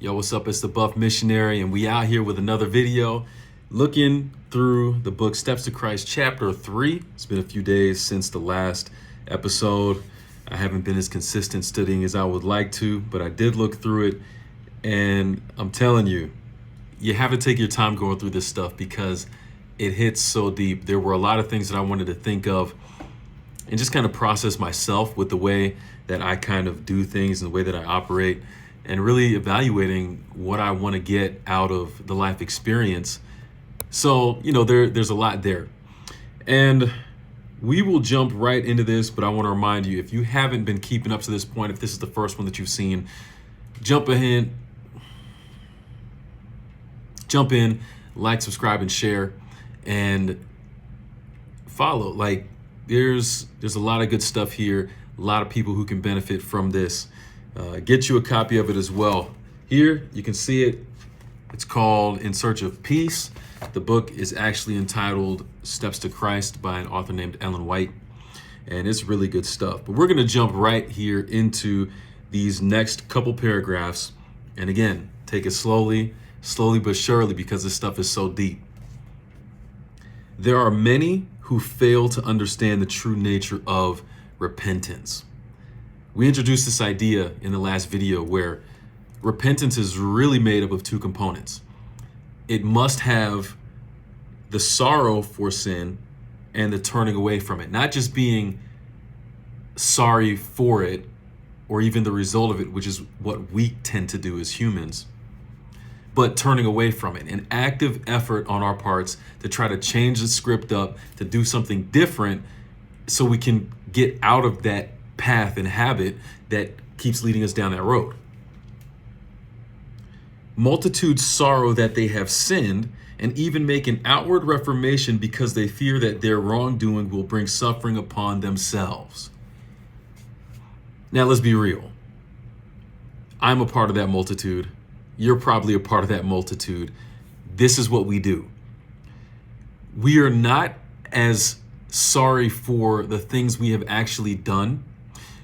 Yo, what's up? It's the Buff Missionary, and we out here with another video looking through the book Steps to Christ, chapter 3. It's been a few days since the last episode. I haven't been as consistent studying as I would like to, but I did look through it, and I'm telling you, you have to take your time going through this stuff because it hits so deep. There were a lot of things that I wanted to think of and just kind of process myself with the way that I kind of do things and the way that I operate, and really evaluating what I want to get out of the life experience. So, there's a lot there. And we will jump right into this, but I want to remind you, if you haven't been keeping up to this point, if this is the first one that you've seen, jump in, like, subscribe, and share, and follow. There's a lot of good stuff here, a lot of people who can benefit from this. Get you a copy of it as well. Here, you can see it. It's called In Search of Peace. The book is actually entitled Steps to Christ by an author named Ellen White, and it's really good stuff. But we're going to jump right here into these next couple paragraphs. And again, take it slowly but surely, because this stuff is so deep. There are many who fail to understand the true nature of repentance. We introduced this idea in the last video where repentance is really made up of two components. It must have the sorrow for sin and the turning away from it, not just being sorry for it or even the result of it, which is what we tend to do as humans, but turning away from it, an active effort on our parts to try to change the script up, to do something different so we can get out of that path and habit that keeps leading us down that road. Multitudes sorrow that they have sinned and even make an outward reformation because they fear that their wrongdoing will bring suffering upon themselves. Now, let's be real. I'm a part of that multitude. You're probably a part of that multitude. This is what we do. We are not as sorry for the things we have actually done.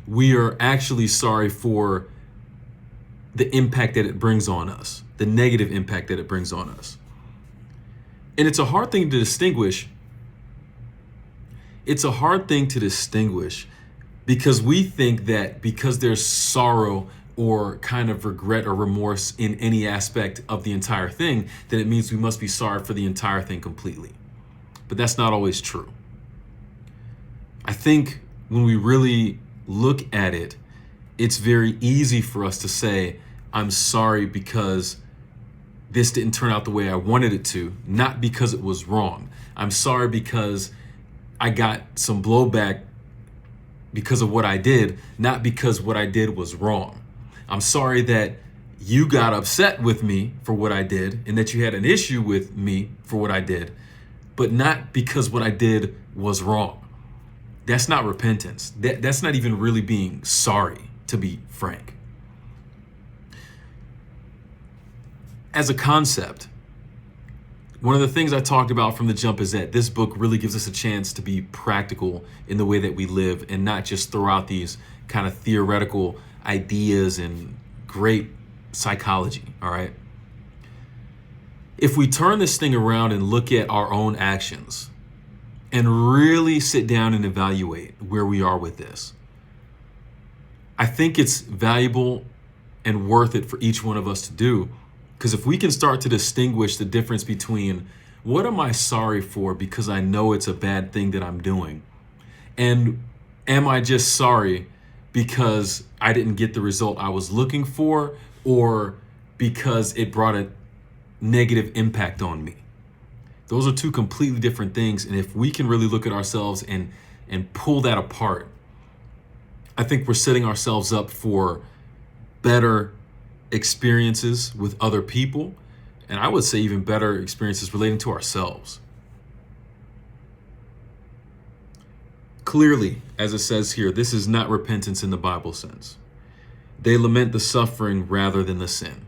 We are actually sorry for the impact that it brings on us, the negative impact that it brings on us. And it's a hard thing to distinguish. It's a hard thing to distinguish because we think that because there's sorrow or kind of regret or remorse in any aspect of the entire thing, that it means we must be sorry for the entire thing completely. But that's not always true. I think when we really look at it, it's very easy for us to say, I'm sorry because this didn't turn out the way I wanted it to, not because it was wrong. I'm sorry because I got some blowback because of what I did, not because what I did was wrong. I'm sorry that you got upset with me for what I did and that you had an issue with me for what I did, but not because what I did was wrong. That's not repentance. That's not even really being sorry, to be frank. As a concept, one of the things I talked about from the jump is that this book really gives us a chance to be practical in the way that we live and not just throw out these kind of theoretical ideas and great psychology, all right? If we turn this thing around and look at our own actions and really sit down and evaluate where we are with this, I think it's valuable and worth it for each one of us to do. Because if we can start to distinguish the difference between what am I sorry for because I know it's a bad thing that I'm doing, and am I just sorry because I didn't get the result I was looking for or because it brought a negative impact on me. Those are two completely different things. And if we can really look at ourselves and pull that apart, I think we're setting ourselves up for better experiences with other people, and I would say even better experiences relating to ourselves. Clearly, as it says here, this is not repentance in the Bible sense. They lament the suffering rather than the sin.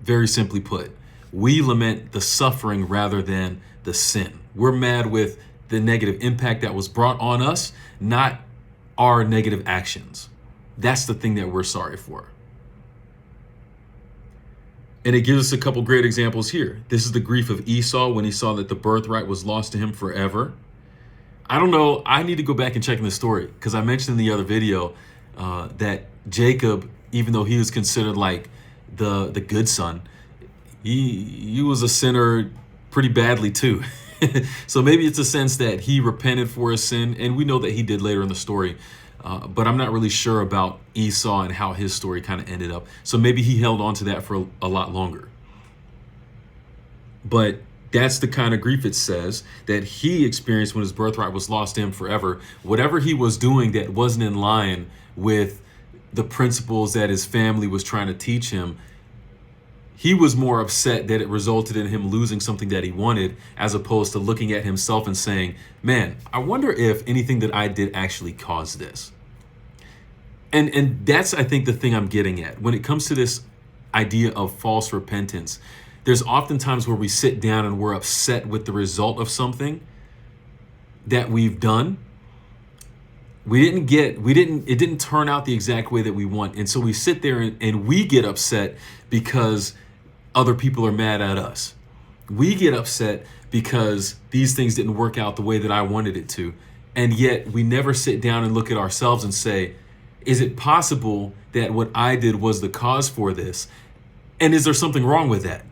Very simply put, we lament the suffering rather than the sin. We're mad with the negative impact that was brought on us, not our negative actions. That's the thing that we're sorry for. And it gives us a couple great examples here. This is the grief of Esau when he saw that the birthright was lost to him forever. I don't know. I need to go back and check in the story because I mentioned in the other video that Jacob, even though he was considered like the good son, he was a sinner pretty badly too. So maybe it's a sense that he repented for his sin, and we know that he did later in the story. But I'm not really sure about Esau and how his story kind of ended up. So maybe he held on to that for a lot longer. But that's the kind of grief it says that he experienced when his birthright was lost to him forever. Whatever he was doing that wasn't in line with the principles that his family was trying to teach him, he was more upset that it resulted in him losing something that he wanted, as opposed to looking at himself and saying, man, I wonder if anything that I did actually caused this. And that's, I think, the thing I'm getting at. When it comes to this idea of false repentance, there's often times where we sit down and we're upset with the result of something that we've done. It didn't turn out the exact way that we want. And so we sit there and we get upset because other people are mad at us. We get upset because these things didn't work out the way that I wanted it to. And yet we never sit down and look at ourselves and say, is it possible that what I did was the cause for this? And is there something wrong with that?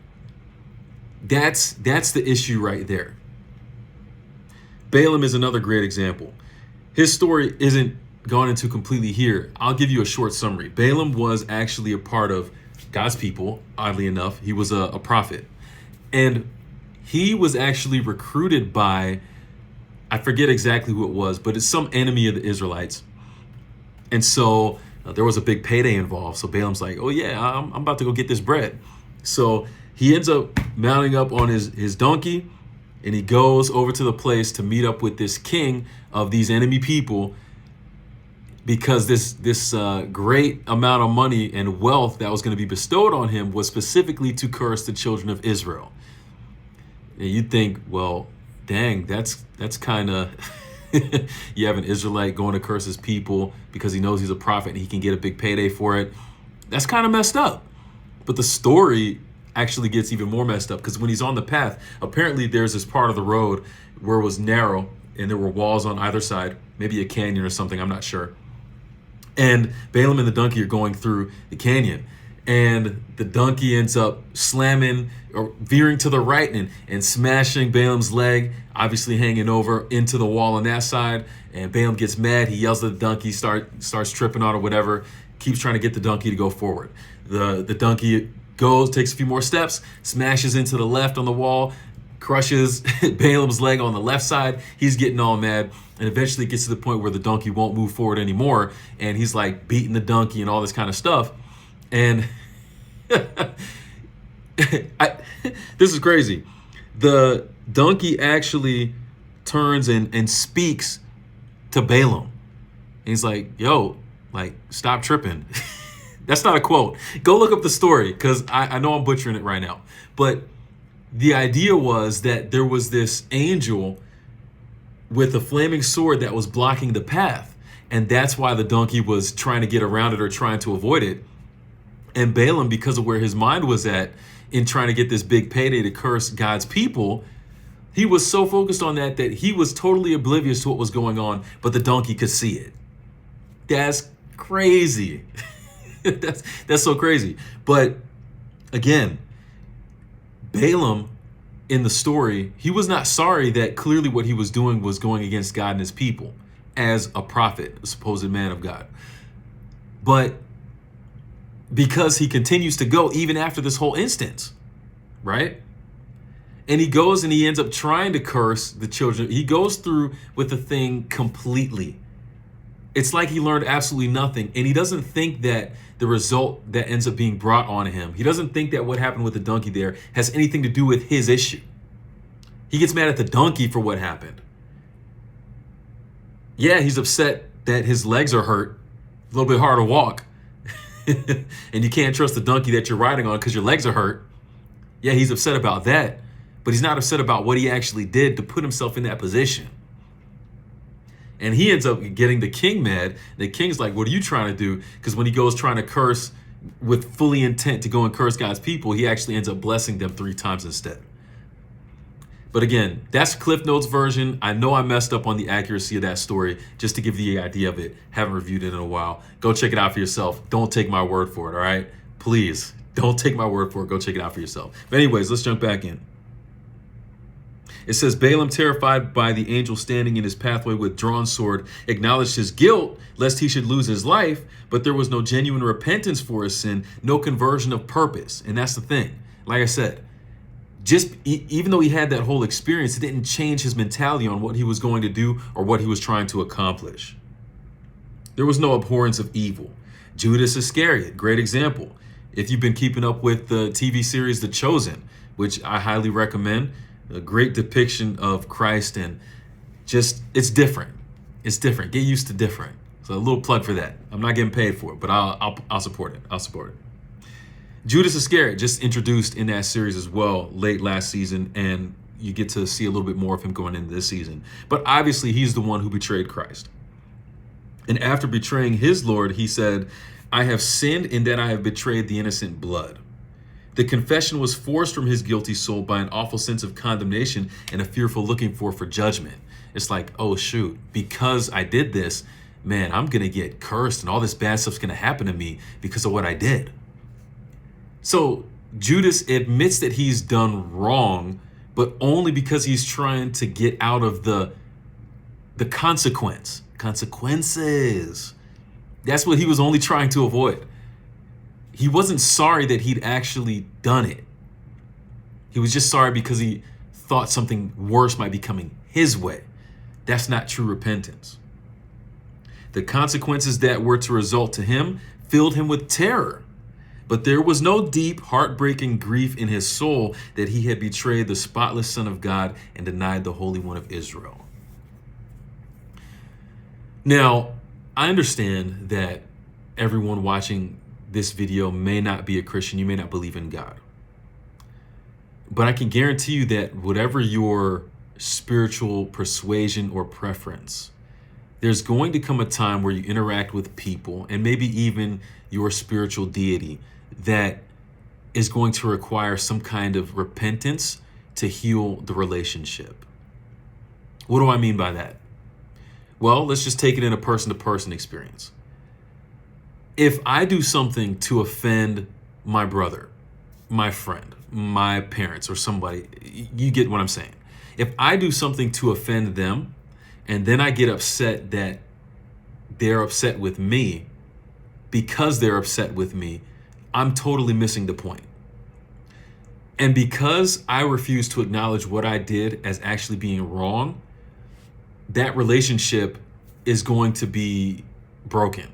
That's the issue right there. Balaam is another great example. His story isn't gone into completely here. I'll give you a short summary. Balaam was actually a part of God's people, oddly enough. He was a prophet. And he was actually recruited by, I forget exactly who it was, but it's some enemy of the Israelites. And so there was a big payday involved. So Balaam's like, oh yeah, I'm about to go get this bread. So he ends up mounting up on his donkey, and he goes over to the place to meet up with this king of these enemy people, because this great amount of money and wealth that was going to be bestowed on him was specifically to curse the children of Israel. And you'd think, well, dang, that's kind of you have an Israelite going to curse his people because he knows he's a prophet and he can get a big payday for it. That's kind of messed up. But the story actually gets even more messed up, because when he's on the path, apparently there's this part of the road where it was narrow and there were walls on either side, maybe a canyon or something, I'm not sure. And Balaam and the donkey are going through the canyon, and the donkey ends up slamming or veering to the right and smashing Balaam's leg, obviously hanging over into the wall on that side. And Balaam gets mad. He yells at the donkey, starts tripping on or whatever, keeps trying to get the donkey to go forward. The donkey goes, takes a few more steps, smashes into the left on the wall, crushes Balaam's leg on the left side. He's getting all mad, and eventually gets to the point where the donkey won't move forward anymore. And he's like beating the donkey and all this kind of stuff. And this is crazy. The donkey actually turns and speaks to Balaam. And he's like, yo, like, stop tripping. That's not a quote. Go look up the story, because I know I'm butchering it right now. But the idea was that there was this angel with a flaming sword that was blocking the path. And that's why the donkey was trying to get around it or trying to avoid it. And Balaam, because of where his mind was at in trying to get this big payday to curse God's people, he was so focused on that he was totally oblivious to what was going on, but the donkey could see it. That's crazy. That's so crazy. But again, Balaam in the story, he was not sorry that clearly what he was doing was going against God and his people as a prophet, a supposed man of God. But because he continues to go even after this whole instance, right? And he goes and he ends up trying to curse the children. He goes through with the thing completely. It's like he learned absolutely nothing. And he doesn't think that the result that ends up being brought on him, he doesn't think that what happened with the donkey there has anything to do with his issue. He gets mad at the donkey for what happened. Yeah, he's upset that his legs are hurt, a little bit hard to walk. And you can't trust the donkey that you're riding on because your legs are hurt. Yeah, he's upset about that, but he's not upset about what he actually did to put himself in that position. And he ends up getting the king mad. The king's like, what are you trying to do? Because when he goes trying to curse with fully intent to go and curse God's people, he actually ends up blessing them 3 times instead. But again, that's Cliff Notes version. I know I messed up on the accuracy of that story, just to give you the idea of it. Haven't reviewed it in a while. Go check it out for yourself. Don't take my word for it, all right? Please, don't take my word for it. Go check it out for yourself. But anyways, let's jump back in. It says, Balaam, terrified by the angel standing in his pathway with drawn sword, acknowledged his guilt, lest he should lose his life, but there was no genuine repentance for his sin, no conversion of purpose. And that's the thing. Like I said, even though he had that whole experience, it didn't change his mentality on what he was going to do or what he was trying to accomplish. There was no abhorrence of evil. Judas Iscariot, great example. If you've been keeping up with the TV series The Chosen, which I highly recommend, a great depiction of Christ, and just, it's different. It's different. Get used to different. So a little plug for that. I'm not getting paid for it, but I'll support it. I'll support it. Judas Iscariot, just introduced in that series as well late last season, and you get to see a little bit more of him going into this season. But obviously, he's the one who betrayed Christ. And after betraying his Lord, he said, I have sinned in that I have betrayed the innocent blood. The confession was forced from his guilty soul by an awful sense of condemnation and a fearful looking for judgment. It's like, oh, shoot, because I did this, man, I'm going to get cursed and all this bad stuff's going to happen to me because of what I did. So Judas admits that he's done wrong, but only because he's trying to get out of the consequences. That's what he was only trying to avoid. He wasn't sorry that he'd actually done it. He was just sorry because he thought something worse might be coming his way. That's not true repentance. The consequences that were to result to him filled him with terror. But there was no deep, heartbreaking grief in his soul that he had betrayed the spotless Son of God and denied the Holy One of Israel. Now, I understand that everyone watching this video may not be a Christian. You may not believe in God. But I can guarantee you that whatever your spiritual persuasion or preference, there's going to come a time where you interact with people and maybe even your spiritual deity that is going to require some kind of repentance to heal the relationship. What do I mean by that? Well, let's just take it in a person-to-person experience. If I do something to offend my brother, my friend, my parents, or somebody, you get what I'm saying. If I do something to offend them, and then I get upset that they're upset with me because they're upset with me, I'm totally missing the point. And because I refuse to acknowledge what I did as actually being wrong, that relationship is going to be broken.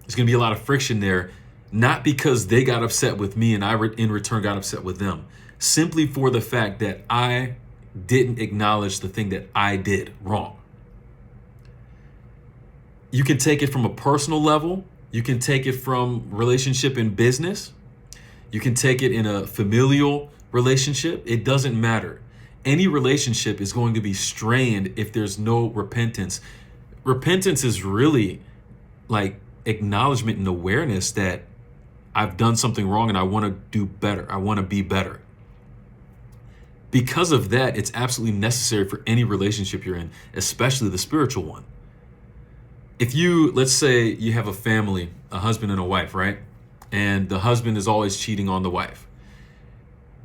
There's going to be a lot of friction there, not because they got upset with me and I in return got upset with them, simply for the fact that I didn't acknowledge the thing that I did wrong. You can take it from a personal level. You can take it from relationship in business. You can take it in a familial relationship. It doesn't matter. Any relationship is going to be strained if there's no repentance. Repentance is really like acknowledgement and awareness that I've done something wrong and I want to do better. I want to be better. Because of that, it's absolutely necessary for any relationship you're in, especially the spiritual one. If let's say you have a family, a husband and a wife, right? And the husband is always cheating on the wife.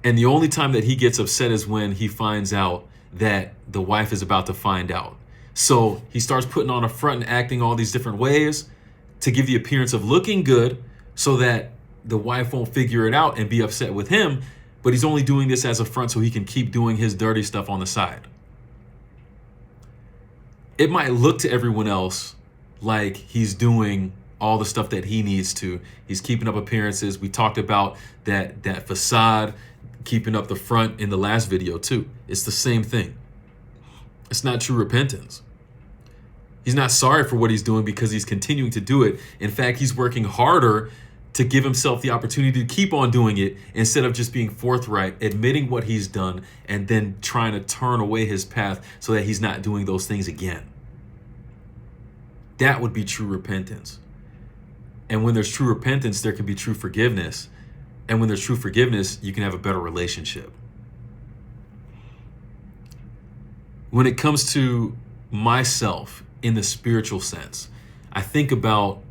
And the only time that he gets upset is when he finds out that the wife is about to find out. So he starts putting on a front and acting all these different ways to give the appearance of looking good so that the wife won't figure it out and be upset with him. But he's only doing this as a front so he can keep doing his dirty stuff on the side. It might look to everyone else like he's doing all the stuff that he needs to. He's keeping up appearances. We talked about that facade, keeping up the front in the last video too. It's the same thing. It's not true repentance. He's not sorry for what he's doing because he's continuing to do it. In fact, he's working harder to give himself the opportunity to keep on doing it instead of just being forthright, admitting what he's done, and then trying to turn away his path so that he's not doing those things again. That would be true repentance. And when there's true repentance, there can be true forgiveness. And when there's true forgiveness, you can have a better relationship. When it comes to myself in the spiritual sense, I think about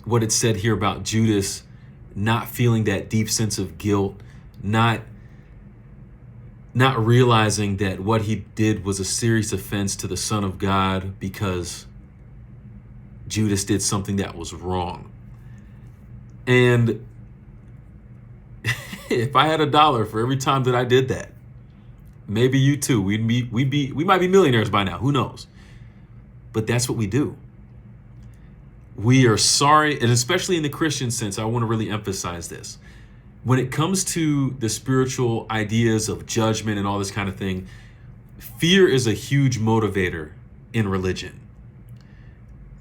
what it said here about Judas not feeling that deep sense of guilt, not realizing that what he did was a serious offense to the Son of God because Judas did something that was wrong. And if I had $1 for every time that I did that, maybe you too, we might be millionaires by now, who knows? But that's what we do. We are sorry, and especially in the Christian sense, I want to really emphasize this. When it comes to the spiritual ideas of judgment and all this kind of thing, fear is a huge motivator in religion.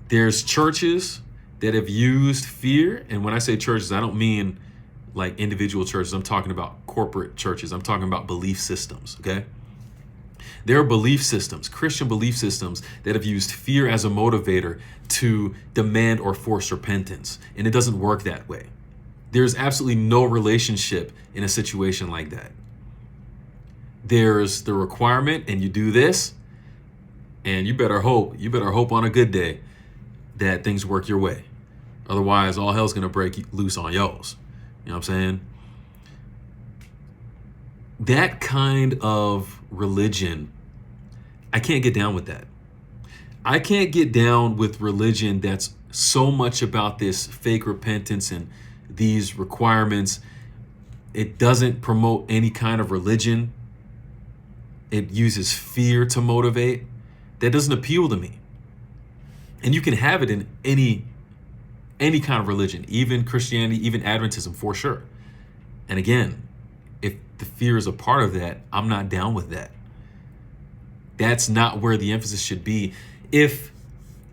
There's churches that have used fear, and when I say churches, I don't mean like individual churches. I'm talking about corporate churches. I'm talking about belief systems, okay? There are belief systems, Christian belief systems, that have used fear as a motivator to demand or force repentance, and it doesn't work that way. There's absolutely no relationship in a situation like that. There's the requirement, and you do this, and you better hope on a good day that things work your way. Otherwise, all hell's gonna break loose on yours. You know what I'm saying? That kind of religion, I can't get down with that. I can't get down with religion that's so much about this fake repentance and these requirements. It doesn't promote any kind of religion. It uses fear to motivate. That doesn't appeal to me. And you can have it in any kind of religion, even Christianity, even Adventism, for sure. And again, if the fear is a part of that, I'm not down with that. That's not where the emphasis should be. If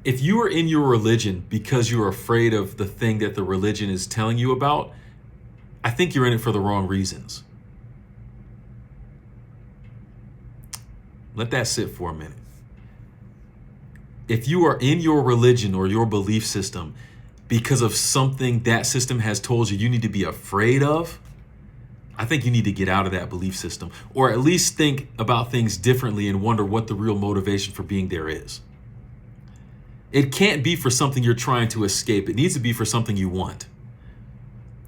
you are in your religion because you're afraid of the thing that the religion is telling you about, I think you're in it for the wrong reasons. Let that sit for a minute. If you are in your religion or your belief system because of something that system has told you need to be afraid of, I think you need to get out of that belief system, or at least think about things differently and wonder what the real motivation for being there is. It can't be for something you're trying to escape. It needs to be for something you want.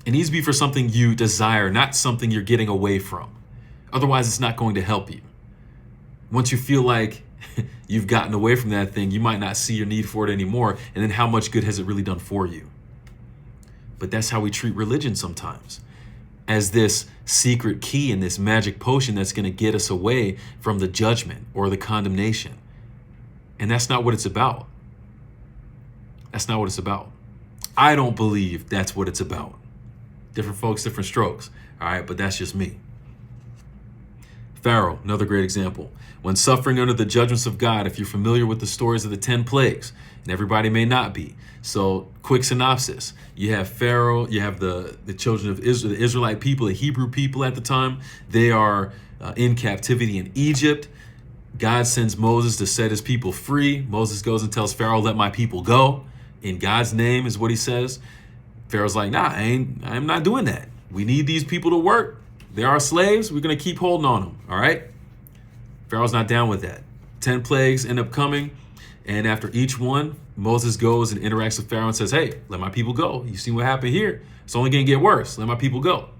It needs to be for something you desire, not something you're getting away from. Otherwise, it's not going to help you. Once you feel like you've gotten away from that thing, you might not see your need for it anymore. And then how much good has it really done for you? But that's how we treat religion sometimes, as this secret key and this magic potion that's going to get us away from the judgment or the condemnation. And that's not what it's about. That's not what it's about. I don't believe that's what it's about. Different folks, different strokes. All right, but that's just me. Pharaoh, another great example. When suffering under the judgments of God, if you're familiar with the stories of the 10 plagues, and everybody may not be. So quick synopsis. You have Pharaoh, you have the children of Israel, the Israelite people, the Hebrew people at the time. They are in captivity in Egypt. God sends Moses to set his people free. Moses goes and tells Pharaoh, let my people go. In God's name is what he says. Pharaoh's like, nah, I'm not doing that. We need these people to work. They are slaves. We're going to keep holding on them. All right. Pharaoh's not down with that. 10 plagues end up coming. And after each one, Moses goes and interacts with Pharaoh and says, hey, let my people go. You see what happened here? It's only going to get worse. Let my people go.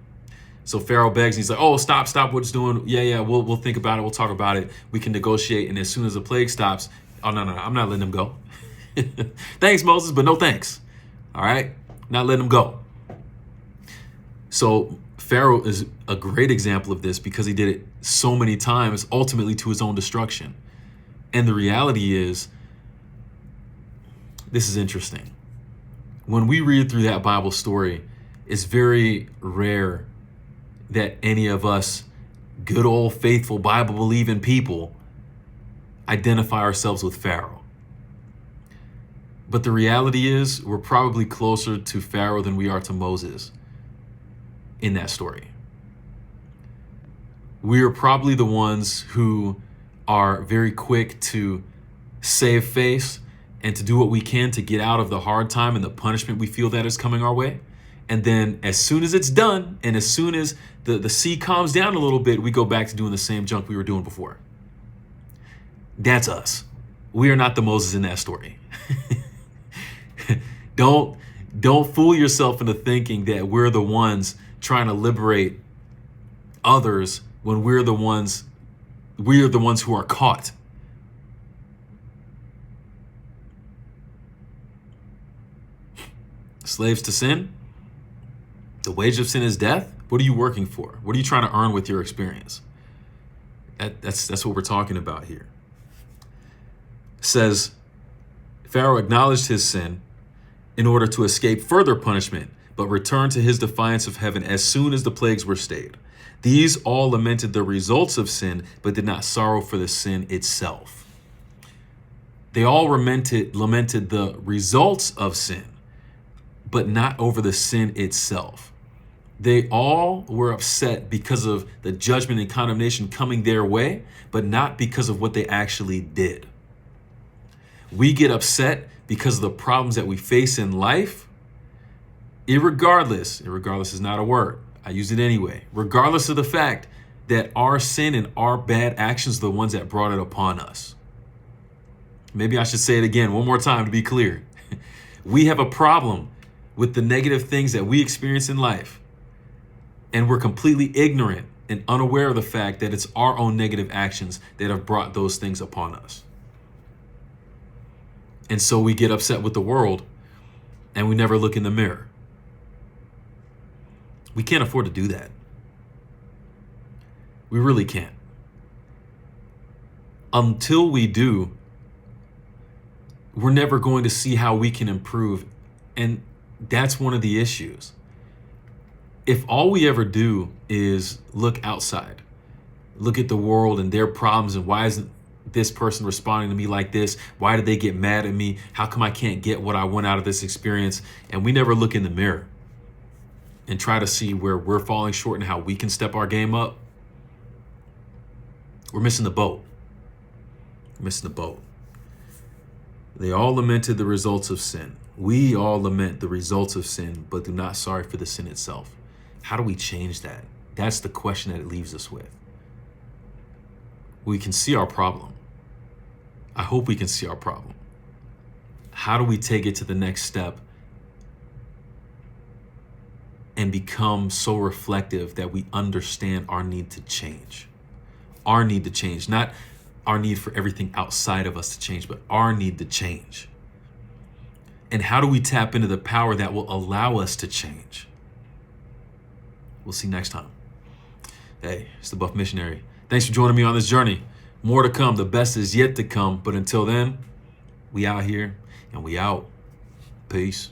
So Pharaoh begs. And he's like, oh, stop what it's doing. Yeah, we'll think about it. We'll talk about it. We can negotiate. And as soon as the plague stops, oh, no, I'm not letting them go. Thanks, Moses, but no thanks. All right. Not letting them go. So Pharaoh is a great example of this because he did it so many times, ultimately to his own destruction. And the reality is, this is interesting. When we read through that Bible story, it's very rare that any of us good old faithful Bible believing people identify ourselves with Pharaoh. But the reality is we're probably closer to Pharaoh than we are to Moses in that story. We are probably the ones who are very quick to save face and to do what we can to get out of the hard time and the punishment we feel that is coming our way. And then as soon as it's done, and as soon as the sea calms down a little bit, we go back to doing the same junk we were doing before. That's us. We are not the Moses in that story. Don't fool yourself into thinking that we're the ones trying to liberate others when we're the ones who are caught. Slaves to sin? The wage of sin is death? What are you working for? What are you trying to earn with your experience? That's what we're talking about here. It says, Pharaoh acknowledged his sin in order to escape further punishment, but returned to his defiance of heaven as soon as the plagues were stayed. These all lamented the results of sin, but did not sorrow for the sin itself. They all lamented the results of sin, but not over the sin itself. They all were upset because of the judgment and condemnation coming their way, but not because of what they actually did. We get upset because of the problems that we face in life, irregardless is not a word, I use it anyway, regardless of the fact that our sin and our bad actions are the ones that brought it upon us. Maybe I should say it again one more time to be clear. We have a problem with the negative things that we experience in life, and we're completely ignorant and unaware of the fact that it's our own negative actions that have brought those things upon us. And so we get upset with the world and we never look in the mirror. We can't afford to do that. We really can't. Until we do, we're never going to see how we can improve. And that's one of the issues. If all we ever do is look outside, look at the world and their problems, and why isn't this person responding to me like this? Why did they get mad at me? How come I can't get what I want out of this experience? And we never look in the mirror and try to see where we're falling short and how we can step our game up. We're missing the boat. We're missing the boat. They all lamented the results of sin. We all lament the results of sin, but do not sorry for the sin itself. How do we change that? That's the question that it leaves us with. We can see our problem. I hope we can see our problem. How do we take it to the next step and become so reflective that we understand our need to change? Our need to change, not our need for everything outside of us to change, but our need to change. And how do we tap into the power that will allow us to change? We'll see next time. Hey, it's the Buff Missionary. Thanks for joining me on this journey. More to come. The best is yet to come. But until then, we out here and we out. Peace.